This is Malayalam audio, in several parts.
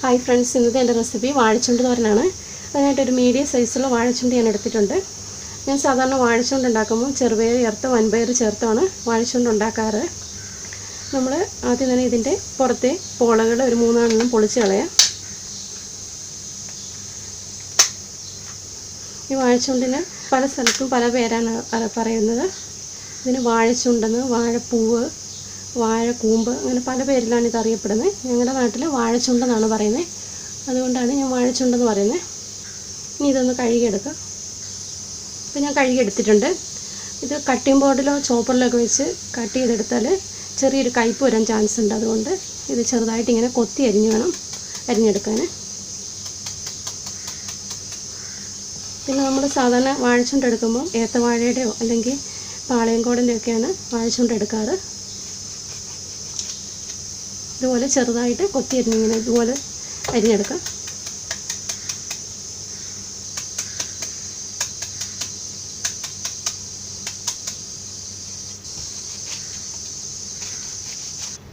ഹായ് ഫ്രണ്ട്സ്, ഇന്നത്തെ എൻ്റെ റെസിപ്പി വാഴച്ചുണ്ട് തോരനാണ്. അതിനായിട്ടൊരു മീഡിയം സൈസുള്ള വാഴച്ചുണ്ട് ഞാൻ എടുത്തിട്ടുണ്ട്. ഞാൻ സാധാരണ വാഴച്ചുണ്ട് ഉണ്ടാക്കുമ്പോൾ ചെറുപയർ ചേർത്ത് വൻപയർ ചേർത്താണ് വാഴച്ചുണ്ട് ഉണ്ടാക്കാറ്. നമ്മൾ ആദ്യം തന്നെ ഇതിൻ്റെ പുറത്തെ പോളകൾ ഒരു 3 പൊളിച്ച് കളയാം. ഈ വാഴച്ചുണ്ടിന് പല സ്ഥലത്തും പല പേരാണ് പറയുന്നത്. ഇതിന് വാഴച്ചുണ്ടെന്ന്, വാഴപ്പൂവ്, വാഴക്കൂമ്പ്, അങ്ങനെ പല പേരിലാണ് ഇത് അറിയപ്പെടുന്നത്. ഞങ്ങളുടെ നാട്ടിൽ വാഴച്ചുണ്ടെന്നാണ് പറയുന്നത്, അതുകൊണ്ടാണ് ഞാൻ വാഴച്ചുണ്ടെന്ന് പറയുന്നത്. ഇനി ഇതൊന്ന് കഴുകിയെടുക്കാം. ഇപ്പോൾ ഞാൻ കഴുകിയെടുത്തിട്ടുണ്ട്. ഇത് കട്ടിംഗ് ബോർഡിലോ ചോപ്പറിലൊക്കെ വെച്ച് കട്ട് ചെയ്തെടുത്താൽ ചെറിയൊരു കയ്പ്പ് വരാൻ ചാൻസ് ഉണ്ട്. അതുകൊണ്ട് ഇത് ചെറുതായിട്ട് ഇങ്ങനെ കൊത്തി വേണം അരിഞ്ഞെടുക്കാൻ. പിന്നെ നമ്മൾ സാധാരണ വാഴച്ചുണ്ട് എടുക്കുമ്പോൾ ഏത്തവാഴയുടെയോ അല്ലെങ്കിൽ പാളയംകോടൻ്റെയൊക്കെയാണ് വാഴച്ചുണ്ട് എടുക്കാറ്. ഇതുപോലെ ചെറുതായിട്ട് കൊത്തി അരിഞ്ഞിങ്ങനെ ഇതുപോലെ അരിഞ്ഞെടുക്കാം.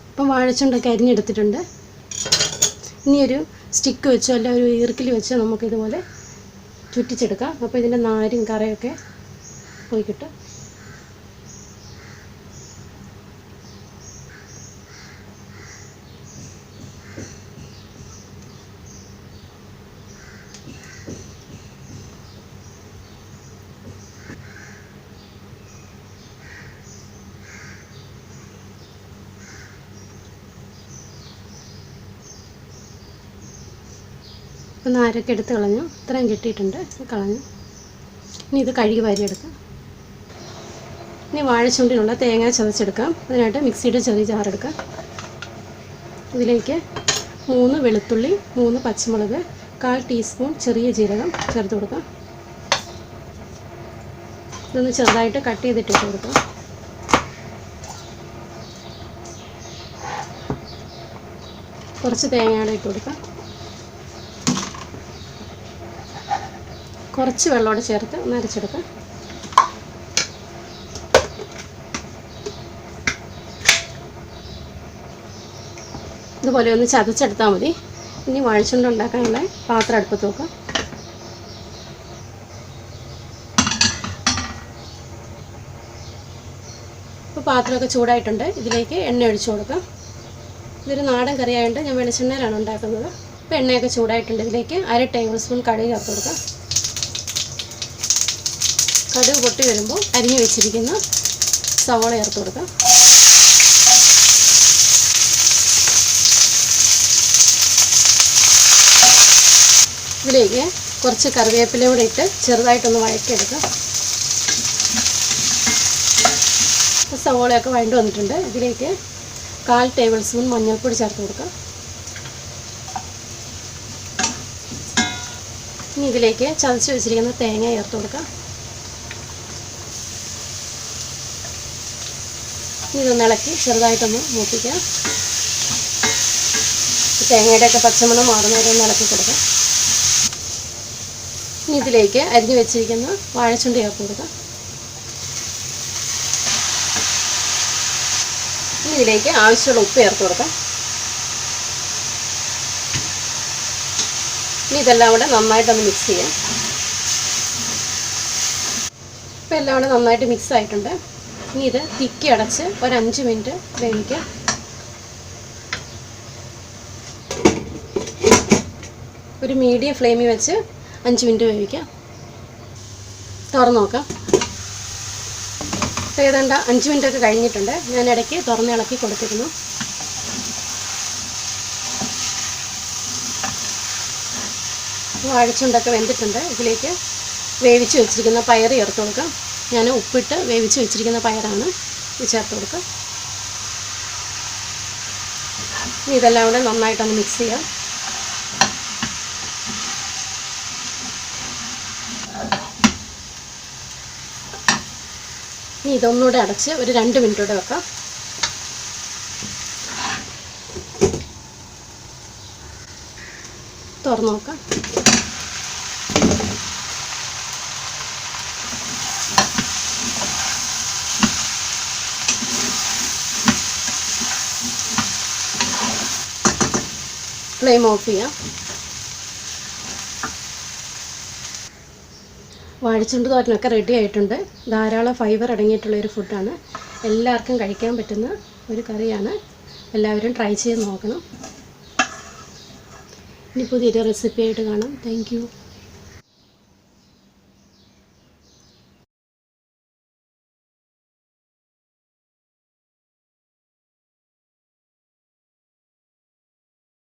ഇപ്പം വാഴച്ചുണ്ടൊക്കെ അരിഞ്ഞെടുത്തിട്ടുണ്ട്. ഇനി ഒരു സ്റ്റിക്ക് വെച്ചോ അല്ല ഒരു ഈർക്കിൽ വെച്ചോ നമുക്കിതുപോലെ ചുറ്റിച്ചെടുക്കാം. അപ്പോൾ ഇതിൻ്റെ നാരും കറയൊക്കെ പോയി കിട്ടും. ഇപ്പോൾ നാരൊക്കെ എടുത്ത് കളഞ്ഞു. ഇത്രയും കിട്ടിയിട്ടുണ്ട്, കളഞ്ഞു. ഇനി ഇത് കഴുകി വാരിയെടുക്കാം. ഇനി വാഴച്ചുണ്ടിനുള്ള തേങ്ങ ചതച്ചെടുക്കാം. അതിനായിട്ട് മിക്സിയുടെ ചെറിയ ജാറെടുക്കാം. ഇതിലേക്ക് 3 വെളുത്തുള്ളി, 3 പച്ചമുളക്, 1/4 ടീസ്പൂൺ ചെറിയ ജീരകം ചേർത്ത് കൊടുക്കാം. ഇതൊന്ന് ചെറുതായിട്ട് കട്ട് ചെയ്തിട്ടിട്ട് കൊടുക്കാം. കുറച്ച് തേങ്ങയുടെ ഇട്ട് കൊടുക്കാം. കുറച്ച് വെള്ളത്തോടെ ചേർത്ത് ഒന്ന് അരച്ചെടുക്കാം. ഇതുപോലെ ഒന്ന് ചതച്ചെടുത്താൽ മതി. ഇനി വാഴച്ചുണ്ട് ഉണ്ടാക്കാനുള്ള പാത്രം അടുപ്പത്ത് വെക്കാം. ഇപ്പോൾ പാത്രമൊക്കെ ചൂടായിട്ടുണ്ട്. ഇതിലേക്ക് എണ്ണ ഒഴിച്ചു കൊടുക്കാം. ഇതൊരു നാടൻ കറിയായതുകൊണ്ട് ഞാൻ വെളിച്ചെണ്ണയിലാണ് ഉണ്ടാക്കുന്നത്. ഇപ്പോൾ എണ്ണയൊക്കെ ചൂടായിട്ടുണ്ട്. ഇതിലേക്ക് 1/2 ടേബിൾ സ്പൂൺ കടുക് ചേർത്ത് കൊടുക്കാം. കടുക് പൊട്ടി വരുമ്പോൾ അരിഞ്ഞു വെച്ചിരിക്കുന്ന സവാള ചേർത്ത് കൊടുക്കാം. ഇതിലേക്ക് കുറച്ച് കറിവേപ്പില കൂടെ ഇട്ട് ചെറുതായിട്ടൊന്ന് വഴറ്റിയെടുക്കാം. സവാളയൊക്കെ വഴണ്ട് വന്നിട്ടുണ്ട്. ഇതിലേക്ക് 1/4 ടേബിൾ സ്പൂൺ മഞ്ഞൾപ്പൊടി ചേർത്ത് കൊടുക്കാം. ഇനി ഇതിലേക്ക് ചതച്ച് വെച്ചിരിക്കുന്ന തേങ്ങ ചേർത്ത് കൊടുക്കാം. ഇതൊന്ന് ഇളക്കി ചെറുതായിട്ടൊന്ന് മൂപ്പിക്കാം. തേങ്ങയുടെയൊക്കെ പച്ചമണം മാറുന്നവരെ ഒന്ന് ഇളക്കി കൊടുക്കാം. ഇനി ഇതിലേക്ക് അരിഞ്ഞു വെച്ചിരിക്കുന്ന വാഴച്ചുണ്ട് ചേർത്ത് കൊടുക്കാം. ഇനി ഇതിലേക്ക് ആവശ്യമുള്ള ഉപ്പ് ചേർത്ത് കൊടുക്കാം. ഇനി ഇതെല്ലാം കൂടെ നന്നായിട്ടൊന്ന് മിക്സ് ചെയ്യാം. ഇപ്പോൾ എല്ലാം കൂടെ നന്നായിട്ട് മിക്സ് ആയിട്ടുണ്ട്. ഇനി ഇത് തിക്കി അടച്ച് ഒരു 5 മിനിറ്റ് വേവിക്കാം. ഒരു മീഡിയം ഫ്ലെയിമിൽ വെച്ച് 5 മിനിറ്റ് വേവിക്കാം. തുറന്ന് നോക്കാം. ഏതാണ്ട് 5 മിനിറ്റൊക്കെ കഴിഞ്ഞിട്ടുണ്ട്. ഞാൻ ഇടയ്ക്ക് തുറന്ന് ഇളക്കി കൊടുത്തിരുന്നു. വാഴച്ചുണ്ടൊക്കെ വെന്തിട്ടുണ്ട്. ഇതിലേക്ക് വേവിച്ച് വെച്ചിരിക്കുന്ന പയർ ചേർത്ത് കൊടുക്കാം. ഞാൻ ഉപ്പിട്ട് വേവിച്ച് വെച്ചിരിക്കുന്ന പയറാണ് ഇത് ചേർത്ത് കൊടുക്കാം. ഇനി ഇതെല്ലാം കൂടെ നന്നായിട്ടൊന്ന് മിക്സ് ചെയ്യാം. ഇനി ഇതൊന്നുകൂടെ അടച്ച് ഒരു 2 മിനിറ്റ് കൂടെ വെക്കാം. തുറന്ന് നോക്കാം. ഫ്ലെയിം ഓഫ് ചെയ്യാം. വാഴച്ചുണ്ട് തോരനൊക്കെ റെഡി ആയിട്ടുണ്ട്. ധാരാളം ഫൈബർ അടങ്ങിയിട്ടുള്ളൊരു ഫുഡാണ്. എല്ലാവർക്കും കഴിക്കാൻ പറ്റുന്ന ഒരു കറിയാണ്. എല്ലാവരും ട്രൈ ചെയ്ത് നോക്കണം. ഇനി പുതിയൊരു റെസിപ്പി ആയിട്ട് കാണാം. Thank you.